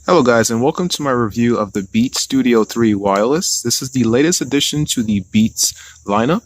Hello guys, and welcome to my review of the Beats Studio 3 Wireless. This is the latest addition to the Beats lineup.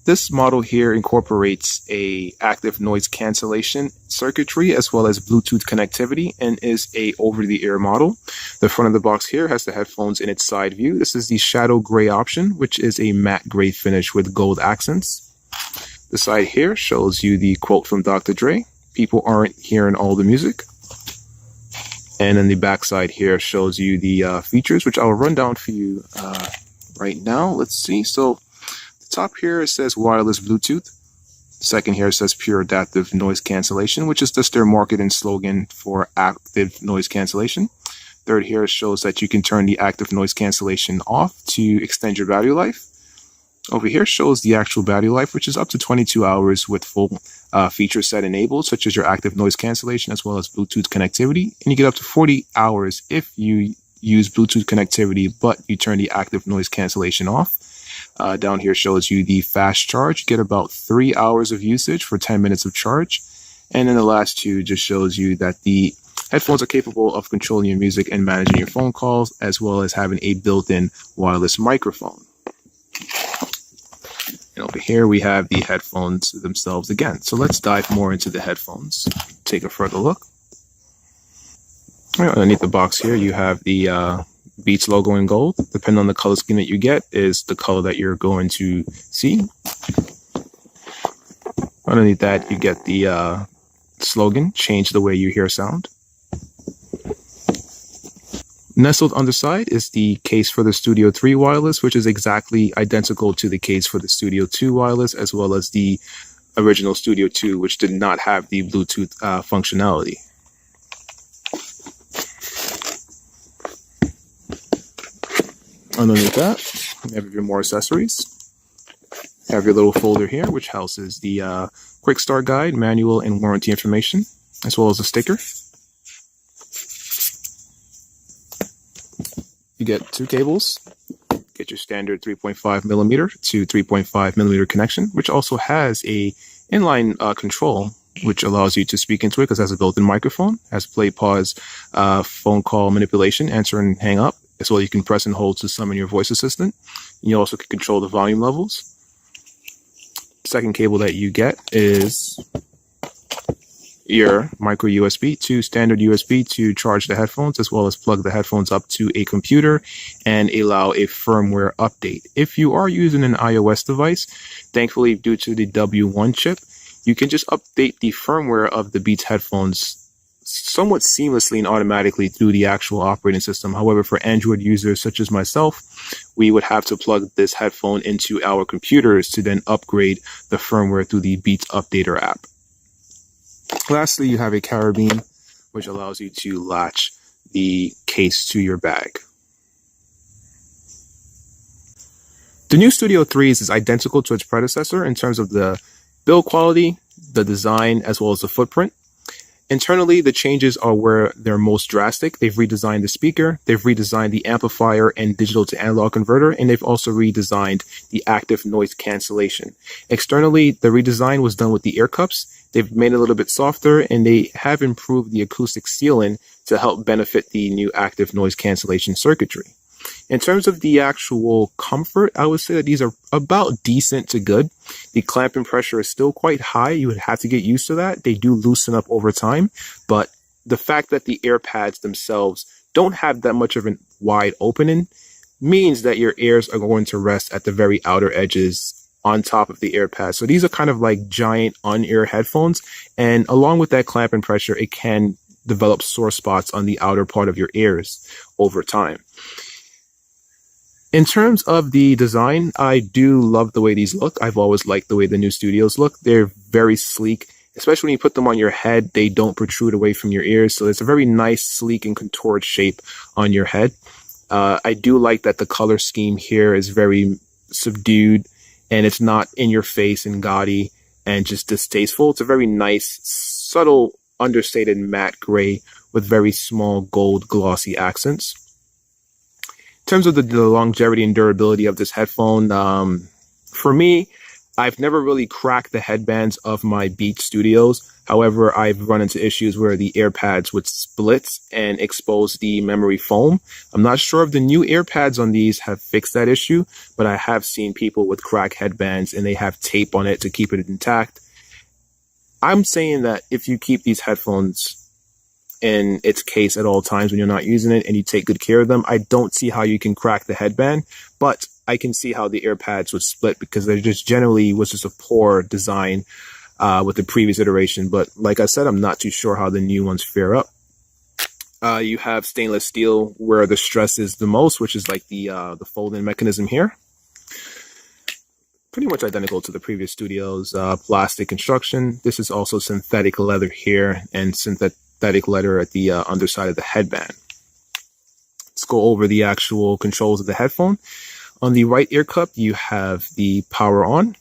This model here incorporates a active noise cancellation circuitry as well as Bluetooth connectivity and is a over-the-ear model. The front of the box here has the headphones in its side view. This is the shadow gray option, which is a matte gray finish with gold accents. The side here shows you the quote from Dr. Dre, "People aren't hearing all the music." And then the back side here shows you the features, which I'll run down for you right now. Let's see. So the top here, it says wireless Bluetooth. Second here, it says pure adaptive noise cancellation, which is just their marketing slogan for active noise cancellation. Third here shows that you can turn the active noise cancellation off to extend your battery life. Over here shows the actual battery life, which is up to 22 hours with full feature set enabled, such as your active noise cancellation as well as Bluetooth connectivity. And you get up to 40 hours if you use Bluetooth connectivity, but you turn the active noise cancellation off. Down here shows you the fast charge. You get about 3 hours of usage for 10 minutes of charge. And then the last two just shows you that the headphones are capable of controlling your music and managing your phone calls, as well as having a built-in wireless microphone. And over here, we have the headphones themselves again. So let's dive more into the headphones. Take a further look. Right, underneath the box here, you have the Beats logo in gold. Depending on the color scheme that you get is the color that you're going to see. Underneath that, you get the slogan, "Change the way you hear sound." Nestled underside is the case for the Studio 3 wireless, which is exactly identical to the case for the Studio 2 wireless, as well as the original Studio 2, which did not have the Bluetooth functionality. Underneath that, you have your more accessories. You have your little folder here, which houses the quick start guide, manual, and warranty information, as well as a sticker. You get two cables. Get your standard 3.5 millimeter to 3.5 millimeter connection, which also has a inline control, which allows you to speak into it because it has a built-in microphone, has play, pause, phone call manipulation, answer and hang up, as well. You can press and hold to summon your voice assistant. You also can control the volume levels. Second cable that you get is your micro USB to standard USB to charge the headphones, as well as plug the headphones up to a computer and allow a firmware update. If you are using an iOS device, thankfully due to the W1 chip, you can just update the firmware of the Beats headphones somewhat seamlessly and automatically through the actual operating system. However, for Android users such as myself, we would have to plug this headphone into our computers to then upgrade the firmware through the Beats Updater app. Lastly, you have a carabiner, which allows you to latch the case to your bag. The new Studio 3 is identical to its predecessor in terms of the build quality, the design, as well as the footprint. Internally, the changes are where they're most drastic. They've redesigned the speaker, they've redesigned the amplifier and digital to analog converter, and they've also redesigned the active noise cancellation. Externally, the redesign was done with the ear cups. They've made it a little bit softer, and they have improved the acoustic sealing to help benefit the new active noise cancellation circuitry. In terms of the actual comfort, I would say that these are about decent to good. The clamping pressure is still quite high. You would have to get used to that. They do loosen up over time, but the fact that the ear pads themselves don't have that much of a wide opening means that your ears are going to rest at the very outer edges on top of the ear pads. So these are kind of like giant on-ear headphones, and along with that clamping pressure, it can develop sore spots on the outer part of your ears over time. In terms of the design, I do love the way these look. I've always liked the way the new Studios look. They're very sleek, especially when you put them on your head. They don't protrude away from your ears, so it's a very nice, sleek, and contoured shape on your head. I do like that the color scheme here is very subdued, and it's not in your face and gaudy and just distasteful. It's a very nice, subtle, understated matte gray with very small gold glossy accents. In terms of the longevity and durability of this headphone, for me, I've never really cracked the headbands of my Beats Studios. However, I've run into issues where the AirPads would split and expose the memory foam. I'm not sure if the new AirPads on these have fixed that issue, but I have seen people with cracked headbands and they have tape on it to keep it intact. I'm saying that if you keep these headphones in its case at all times when you're not using it and you take good care of them, I don't see how you can crack the headband, but I can see how the AirPads would split because they just generally was just a poor design with the previous iteration. But like I said, I'm not too sure how the new ones fare up. You have stainless steel where the stress is the most, which is like the fold-in mechanism here. Pretty much identical to the previous studios. Plastic construction. This is also synthetic leather here and synthetic leather at the underside of the headband. Let's go over the actual controls of the headphone. On the right ear cup, you have the power on.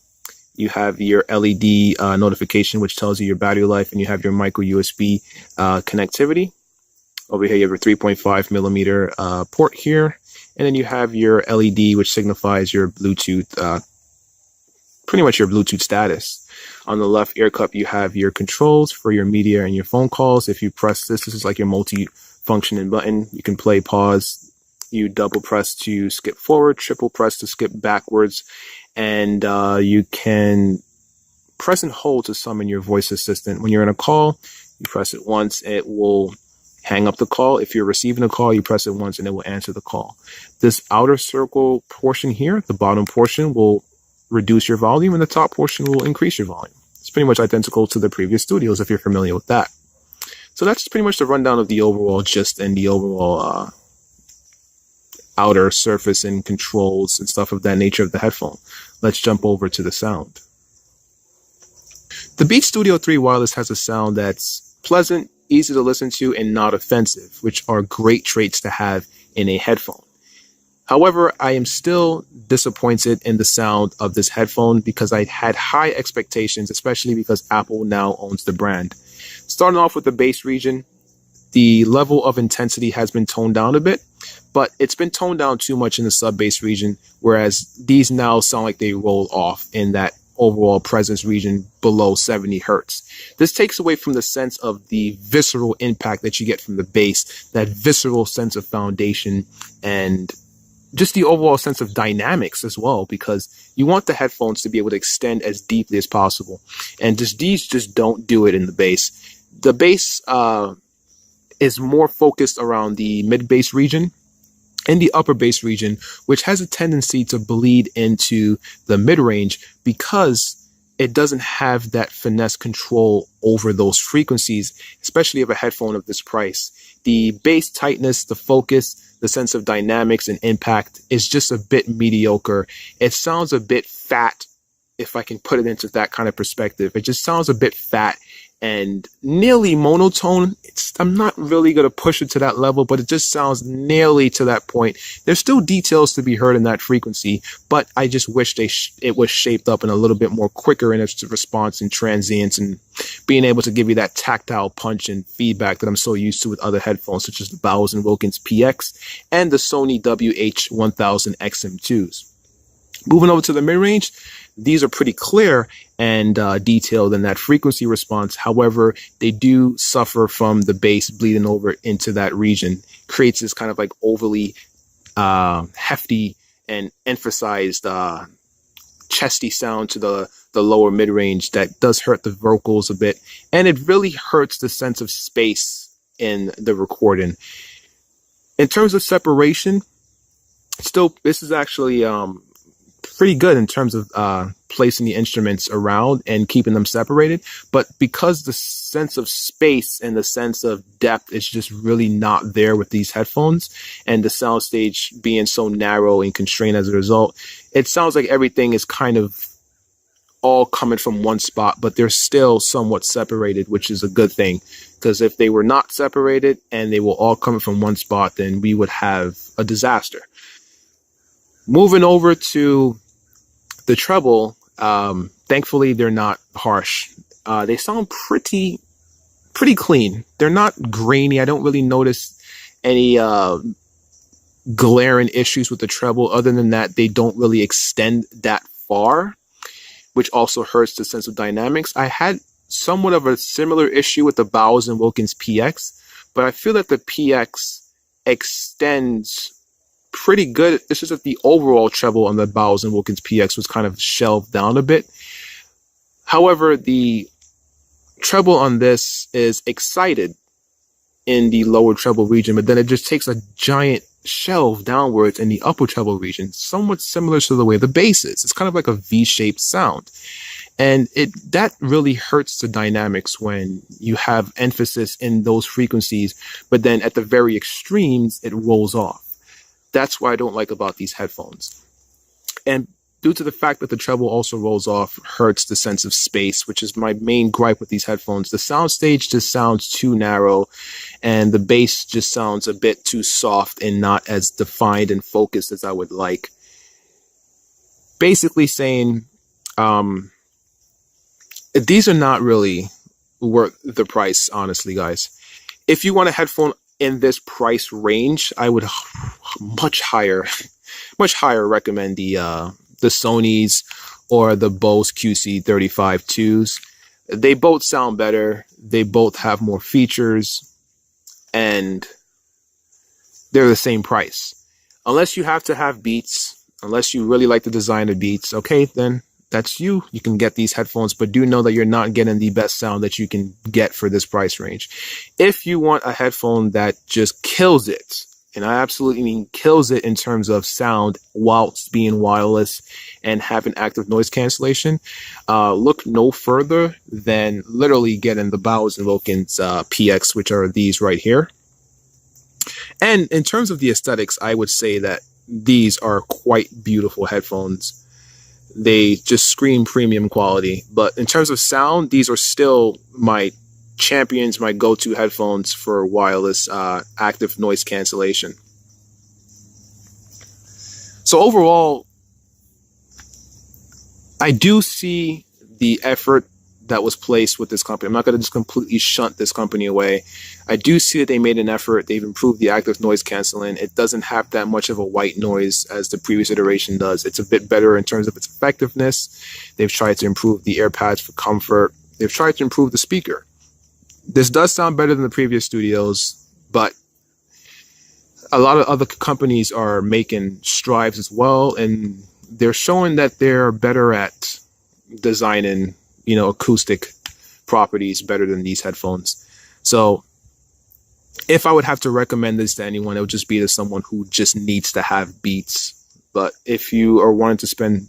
You have your LED notification, which tells you your battery life, and you have your micro USB connectivity. Over here, you have your 3.5 millimeter port here, and then you have your LED, which signifies your Bluetooth, pretty much your Bluetooth status. On the left ear cup, you have your controls for your media and your phone calls. If you press this, this is like your multi-functioning button. You can play, pause. You double press to skip forward, triple press to skip backwards, and you can press and hold to summon your voice assistant. When you're in a call, you press it once, it will hang up the call. If you're receiving a call, you press it once and it will answer the call. This outer circle portion here, the bottom portion, will reduce your volume, and the top portion will increase your volume. It's pretty much identical to the previous studios if you're familiar with that. So that's pretty much the rundown of the overall gist and the overall outer surface and controls and stuff of that nature of the headphone. Let's jump over to the sound. The Beats Studio 3 Wireless has a sound that's pleasant, easy to listen to, and not offensive, which are great traits to have in a headphone. However, I am still disappointed in the sound of this headphone because I had high expectations, especially because Apple now owns the brand. Starting off with the bass region, the level of intensity has been toned down a bit, but it's been toned down too much in the sub bass region, whereas these now sound like they roll off in that overall presence region below 70 hertz. This takes away from the sense of the visceral impact that you get from the bass, that visceral sense of foundation, and just the overall sense of dynamics as well, because you want the headphones to be able to extend as deeply as possible. And these just don't do it in the bass. The bass is more focused around the mid bass region and the upper bass region, which has a tendency to bleed into the mid range because it doesn't have that finesse control over those frequencies, especially of a headphone of this price. The bass tightness, the focus, the sense of dynamics and impact is just a bit mediocre. It sounds a bit fat, if I can put it into that kind of perspective. It just sounds a bit fat and nearly monotone. I'm not really going to push it to that level, but it just sounds nearly to that point. There's still details to be heard in that frequency, but I just wish it was shaped up and a little bit more quicker in its response and transients and being able to give you that tactile punch and feedback that I'm so used to with other headphones, such as the Bowers & Wilkins PX and the Sony WH-1000 XM2s. Moving over to the mid-range, these are pretty clear and detailed in that frequency response. However, they do suffer from the bass bleeding over into that region. Creates this kind of like overly hefty and emphasized chesty sound to the lower mid-range that does hurt the vocals a bit. And it really hurts the sense of space in the recording. In terms of separation, still, this is actually pretty good in terms of placing the instruments around and keeping them separated. But because the sense of space and the sense of depth is just really not there with these headphones, and the soundstage being so narrow and constrained as a result, it sounds like everything is kind of all coming from one spot, but they're still somewhat separated, which is a good thing. Because if they were not separated and they were all coming from one spot, then we would have a disaster. Moving over to the treble, thankfully they're not harsh. They sound pretty clean. They're not grainy. I don't really notice any glaring issues with the treble. Other than that, they don't really extend that far. which also hurts the sense of dynamics. I had somewhat of a similar issue with the Bowers & Wilkins PX, but I feel that the PX extends pretty good. It's just that the overall treble on the Bowers & Wilkins PX was kind of shelved down a bit. However, the treble on this is excited in the lower treble region, but then it just takes a giant shelve downwards in the upper treble region, somewhat similar to the way the bass is. It's kind of like a V-shaped sound. And that really hurts the dynamics when you have emphasis in those frequencies, but then at the very extremes, it rolls off. That's what I don't like about these headphones. And due to the fact that the treble also rolls off, hurts the sense of space, which is my main gripe with these headphones. The soundstage just sounds too narrow, and the bass just sounds a bit too soft and not as defined and focused as I would like. Basically saying, these are not really worth the price, honestly, guys. If you want a headphone in this price range, I would much higher recommend the Sonys or the Bose QC35-2s. They both sound better. They both have more features, and they're the same price. Unless you have to have Beats, unless you really like the design of Beats, okay, then that's you. You can get these headphones, but do know that you're not getting the best sound that you can get for this price range. If you want a headphone that just kills it, and I absolutely mean kills it in terms of sound whilst being wireless and having active noise cancellation, look no further than literally getting the Bowers & Wilkins PX, which are these right here. And in terms of the aesthetics, I would say that these are quite beautiful headphones. They just scream premium quality. But in terms of sound, these are still my champions, my go-to headphones for wireless active noise cancellation. So overall, I do see the effort that was placed with this company. I'm not going to just completely shunt this company away. I do see that they made an effort. They've improved the active noise canceling. It doesn't have that much of a white noise as the previous iteration does. It's a bit better in terms of its effectiveness. They've tried to improve the AirPads for comfort. They've tried to improve the speaker. This does sound better than the previous studios, but a lot of other companies are making strides as well, and they're showing that they're better at designing, acoustic properties better than these headphones. So if I would have to recommend this to anyone, it would just be to someone who just needs to have Beats. But if you are wanting to spend,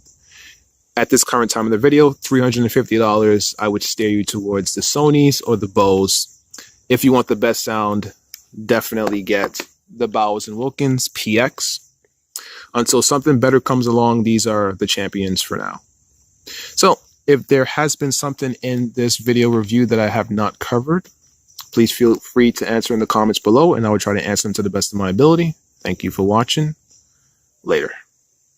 at this current time of the video, $350, I would steer you towards the Sonys or the Bose. If you want the best sound, definitely get the Bowers & Wilkins PX. Until something better comes along, these are the champions for now. So if there has been something in this video review that I have not covered, please feel free to answer in the comments below, and I will try to answer them to the best of my ability. Thank you for watching. Later.